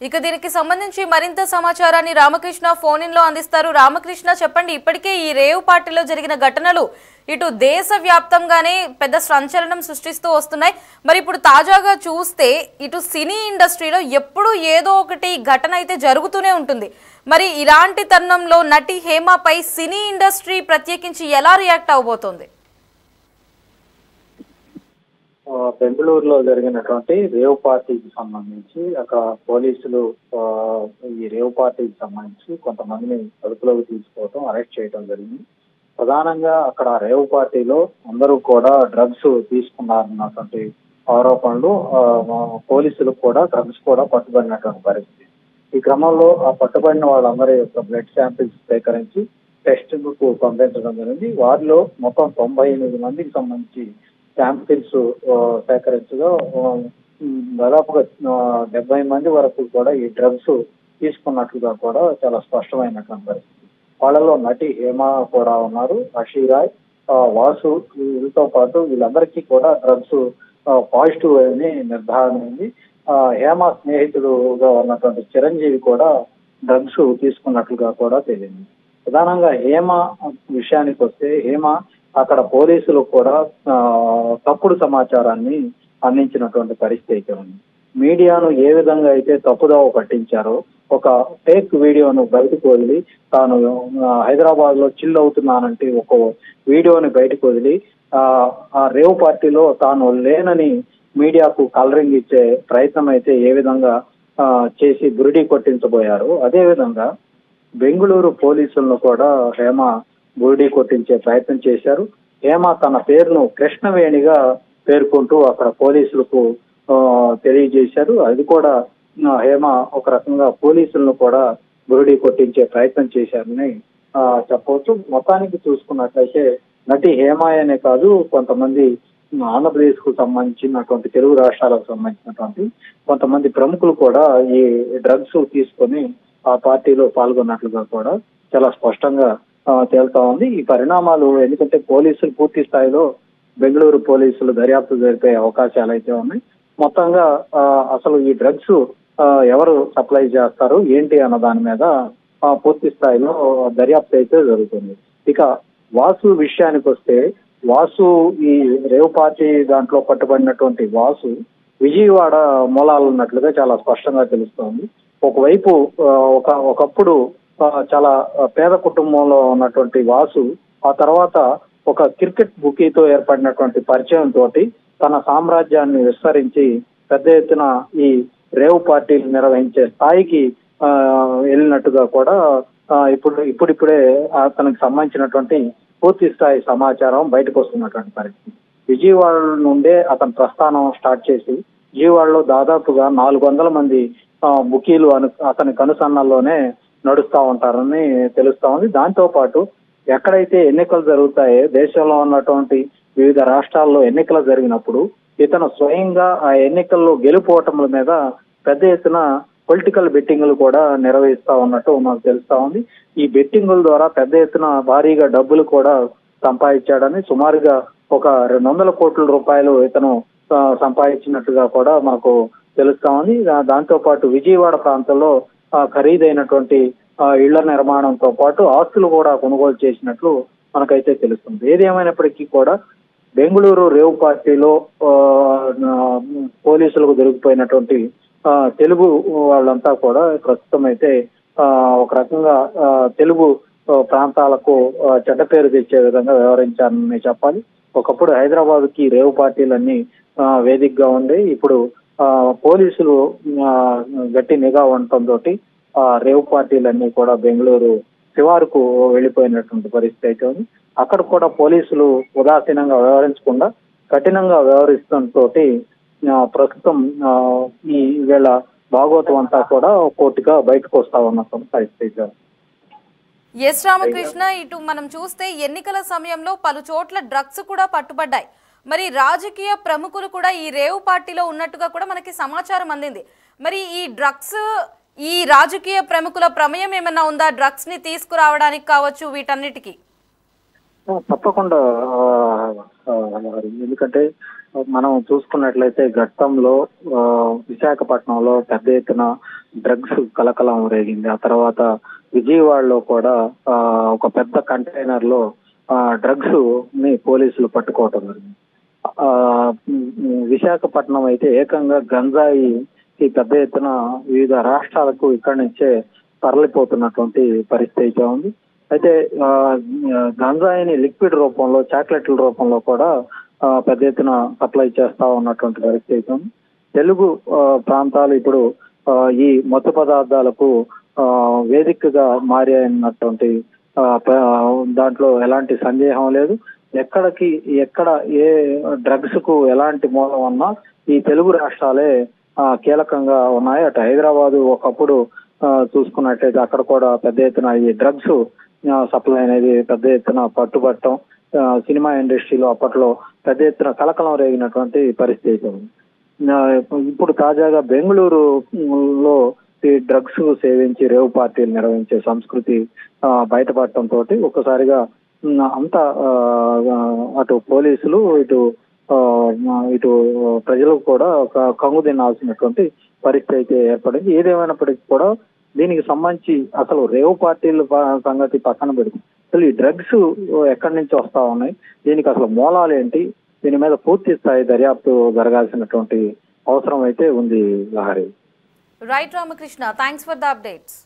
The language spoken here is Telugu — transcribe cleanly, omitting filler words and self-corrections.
ఇక దీనికి సంబంధించి మరింత సమాచారాన్ని రామకృష్ణ ఫోన్ ఇన్ లో అందిస్తారు. రామకృష్ణ, చెప్పండి, ఇప్పటికే ఈ రేవ్ పార్టీలో జరిగిన ఘటనలు ఇటు దేశవ్యాప్తంగానే పెద్ద సంచలనం సృష్టిస్తూ వస్తున్నాయి. మరి ఇప్పుడు తాజాగా చూస్తే ఇటు సినీ ఇండస్ట్రీలో ఎప్పుడు ఏదో ఒకటి ఘటన అయితే జరుగుతూనే ఉంటుంది. మరి ఇలాంటి తరుణంలో నటి హేమపై సినీ ఇండస్ట్రీ ప్రత్యేకించి ఎలా రియాక్ట్ అవబోతోంది? బెంగళూరులో జరిగినటువంటి రేవ్ పార్టీకి సంబంధించి అక్కడ పోలీసులు ఈ రేవ్ పార్టీకి సంబంధించి కొంతమందిని అదుపులోకి తీసుకోవడం, అరెస్ట్ చేయడం జరిగింది. ప్రధానంగా అక్కడ రేవ్ పార్టీలో అందరూ కూడా డ్రగ్స్ తీసుకున్నారన్నటువంటి ఆరోపణలు, పోలీసులకు కూడా డ్రగ్స్ కూడా పట్టుబడినటువంటి పరిస్థితి. ఈ క్రమంలో ఆ పట్టుబడిన వాళ్ళందరి యొక్క బ్లడ్ శాంపిల్స్ సేకరించి టెస్ట్ కు పంపించడం జరిగింది. వారిలో మొత్తం 98 మందికి సంబంధించి శాంపిల్స్ సేకరించగా దాదాపుగా 70 మంది వరకు కూడా ఈ డ్రగ్స్ తీసుకున్నట్లుగా కూడా చాలా స్పష్టమైనటువంటి పరిస్థితి. వాళ్ళలో నటి హేమ కూడా ఉన్నారు, అషిరాయ్, వాసు, వీళ్ళతో పాటు వీళ్ళందరికీ కూడా డ్రగ్స్ పాజిటివ్ అని నిర్ధారణ అయింది. హేమ స్నేహితుడుగా ఉన్నటువంటి చిరంజీవి కూడా డ్రగ్స్ తీసుకున్నట్లుగా కూడా తెలిసింది. ప్రధానంగా హేమ విషయానికి వస్తే, హేమ అక్కడ పోలీసులు కూడా తప్పుడు సమాచారాన్ని అందించినటువంటి పరిస్థితి అయితే ఉంది. మీడియాను ఏ విధంగా అయితే తప్పుదోవ పట్టించారో, ఒక ఫేక్ వీడియోను బయటకు వదిలి తాను హైదరాబాద్ లో చిల్ అవుతున్నానంటే ఒక వీడియోని బయటకు వదిలి ఆ రేవ్ పార్టీలో తాను లేనని మీడియాకు కలరింగ్ ఇచ్చే ప్రయత్నం అయితే ఏ విధంగా చేసి బురిడీ కొట్టించబోయారు, అదే విధంగా బెంగళూరు పోలీసులను కూడా హేమ బురిడీ కొట్టించే ప్రయత్నం చేశారు. హేమ తన పేరును కృష్ణవేణిగా పేర్కొంటూ అక్కడ పోలీసులకు తెలియజేశారు. అది కూడా హేమ ఒక రకంగా పోలీసులను కూడా బురిడీ కొట్టించే ప్రయత్నం చేశారని చెప్పవచ్చు. మొత్తానికి చూసుకున్నట్లయితే నటి హేమాయనే కాదు, కొంతమంది ఆంధ్రప్రదేశ్ కు సంబంధించినటువంటి తెలుగు రాష్ట్రాలకు సంబంధించినటువంటి కొంతమంది ప్రముఖులు కూడా ఈ డ్రగ్స్ తీసుకొని ఆ పార్టీలో పాల్గొన్నట్లుగా కూడా చాలా స్పష్టంగా తేలుతా ఉంది. ఈ పరిణామాలు ఎందుకంటే పోలీసులు పూర్తి స్థాయిలో బెంగళూరు పోలీసులు దర్యాప్తు జరిపే అవకాశాలు అయితే ఉన్నాయి. మొత్తంగా అసలు ఈ డ్రగ్స్ ఎవరు సప్లై చేస్తారు ఏంటి అన్న దాని మీద పూర్తి స్థాయిలో దర్యాప్తు అయితే జరుగుతుంది. ఇక వాసు విషయానికి వస్తే, వాసు ఈ రేవ్ పార్టీ దాంట్లో పట్టుబడినటువంటి వాసు విజయవాడ మూలాలు ఉన్నట్లుగా చాలా స్పష్టంగా తెలుస్తోంది. ఒకవైపు ఒకప్పుడు చాలా పేద కుటుంబంలో ఉన్నటువంటి వాసు ఆ తర్వాత ఒక క్రికెట్ బుకీతో ఏర్పడినటువంటి పరిచయం తోటి తన సామ్రాజ్యాన్ని విస్తరించి పెద్ద ఎత్తున ఈ రేవ్ పార్టీలు నిర్వహించే స్థాయికి వెళ్ళినట్టుగా కూడా ఇప్పుడిప్పుడే అతనికి సంబంధించినటువంటి పూర్తి స్థాయి సమాచారం బయటకు వస్తున్నటువంటి పరిస్థితి. విజయవాడ నుండే అతని ప్రస్థానం స్టార్ట్ చేసి విజయవాడలో దాదాపుగా 400 మంది బుకీలు అతని కనుసన్నల్లోనే నడుస్తూ ఉంటారని తెలుస్తా ఉంది. దాంతో పాటు ఎక్కడైతే ఎన్నికలు జరుగుతాయో దేశంలో ఉన్నటువంటి వివిధ రాష్ట్రాల్లో ఎన్నికలు జరిగినప్పుడు ఇతను స్వయంగా ఆ ఎన్నికల్లో గెలుపోవటముల మీద పెద్ద ఎత్తున పొలిటికల్ బెట్టింగ్లు కూడా నిర్వహిస్తా ఉన్నట్టు మనకు తెలుస్తా ఉంది. ఈ బెట్టింగుల ద్వారా పెద్ద ఎత్తున భారీగా డబ్బులు కూడా సంపాదించాడని, సుమారుగా ఒక 200 కోట్ల రూపాయలు ఇతను సంపాదించినట్టుగా కూడా మనకు తెలుస్తా ఉంది. దాంతో పాటు విజయవాడ ప్రాంతంలో ఖరీదైనటువంటి ఇళ్ల నిర్మాణంతో పాటు ఆస్తులు కూడా కొనుగోలు చేసినట్లు మనకైతే తెలుస్తుంది. ఏది ఏమైనప్పటికీ కూడా బెంగళూరు రేవ్ పార్టీలో పోలీసులకు దొరికిపోయినటువంటి తెలుగు వాళ్ళంతా కూడా ప్రస్తుతం అయితే ఒక రకంగా తెలుగు ప్రాంతాలకు చెడ్డ పేరు తెచ్చే విధంగా వ్యవహరించారని చెప్పాలి. ఒకప్పుడు హైదరాబాద్ కి రేవ్ పార్టీలన్నీ వేదికగా ఉండే, ఇప్పుడు పోలీసులు గట్టి నిఘా ఉండటంతో రేవ్ పార్టీలన్నీ కూడా బెంగళూరు శివారుకు వెళ్ళిపోయినటువంటి పరిస్థితి అయితే ఉంది. అక్కడ కూడా పోలీసులు ఉదాసీనంగా వ్యవహరించకుండా కఠినంగా వ్యవహరిస్తుంతో ప్రస్తుతం ఈ వేళ భాగవతం అంతా కూడా కోర్టుగా బయటకు వస్తా ఉన్న పరిస్థితి. ఎస్ రామకృష్ణ, ఇటు మనం చూస్తే ఎన్నికల సమయంలో పలు చోట్ల డ్రగ్స్ కూడా పట్టుబడ్డాయి. మరి రాజకీయ ప్రముఖులు కూడా ఈ రేవ్ పార్టీలో ఉన్నట్టుగా కూడా మనకి సమాచారం అందింది. మరి ఈ డ్రగ్స్, ఈ రాజకీయ ప్రముఖుల ప్రమేయం ఏమన్నా ఉందా డ్రగ్స్ ని తీసుకురావడానికి కావచ్చు వీటన్నిటికీ? తప్పకుండా, ఎందుకంటే మనం చూసుకున్నట్లయితే గతంలో విశాఖపట్నంలో పెద్ద ఎత్తున డ్రగ్స్ కలకలం రేగింది. ఆ తర్వాత విజయవాడలో కూడా ఒక పెద్ద కంటైనర్ లో డ్రగ్స్ ని పోలీసులు పట్టుకోవటం జరిగింది. విశాఖపట్నం అయితే ఏకంగా గంజాయి పెద్ద ఎత్తున వివిధ రాష్ట్రాలకు ఇక్కడి నుంచే తరలిపోతున్నటువంటి పరిస్థితి అయితే ఉంది. అయితే గంజాయిని లిక్విడ్ రూపంలో, చాక్లెట్ల రూపంలో కూడా పెద్ద ఎత్తున సప్లై చేస్తా ఉన్నటువంటి పరిస్థితి అయితే ఉంది. తెలుగు ప్రాంతాలు ఇప్పుడు ఈ మత్తు పదార్థాలకు వేదికగా మారినటువంటి దాంట్లో ఎలాంటి సందేహం లేదు. ఎక్కడ ఏ డ్రగ్స్ కు ఎలాంటి మూలం ఉన్నా ఈ తెలుగు రాష్ట్రాలే కీలకంగా ఉన్నాయి. అటు హైదరాబాదు ఒకప్పుడు చూసుకున్నట్లయితే అక్కడ కూడా పెద్ద ఎత్తున ఈ డ్రగ్స్ సప్లై అనేది పెద్ద ఎత్తున పట్టుబట్టడం, సినిమా ఇండస్ట్రీలో అప్పట్లో పెద్ద ఎత్తున కలకలం రేగినటువంటి పరిస్థితి ఉంది. ఇప్పుడు తాజాగా బెంగళూరులో ఈ డ్రగ్స్ సేవించి రేవ్ పార్టీలు నిర్వహించే సంస్కృతి బయటపడటంతో ఒక్కసారిగా అంతా అటు పోలీసులు ఇటు ప్రజలకు కూడా ఒక కంగు తినాల్సినటువంటి పరిస్థితి అయితే ఏర్పడింది. ఏదేమైనప్పటికీ కూడా దీనికి సంబంధించి అసలు రేవ్ పార్టీల సంగతి పక్కన పెడుతుంది. అసలు ఈ డ్రగ్స్ ఎక్కడి నుంచి వస్తా ఉన్నాయి, దీనికి అసలు మూలాలు ఏంటి, దీని మీద పూర్తి స్థాయి దర్యాప్తు జరగాల్సినటువంటి అవసరం అయితే ఉంది Lahari. Right Ramakrishna, thanks for the updates.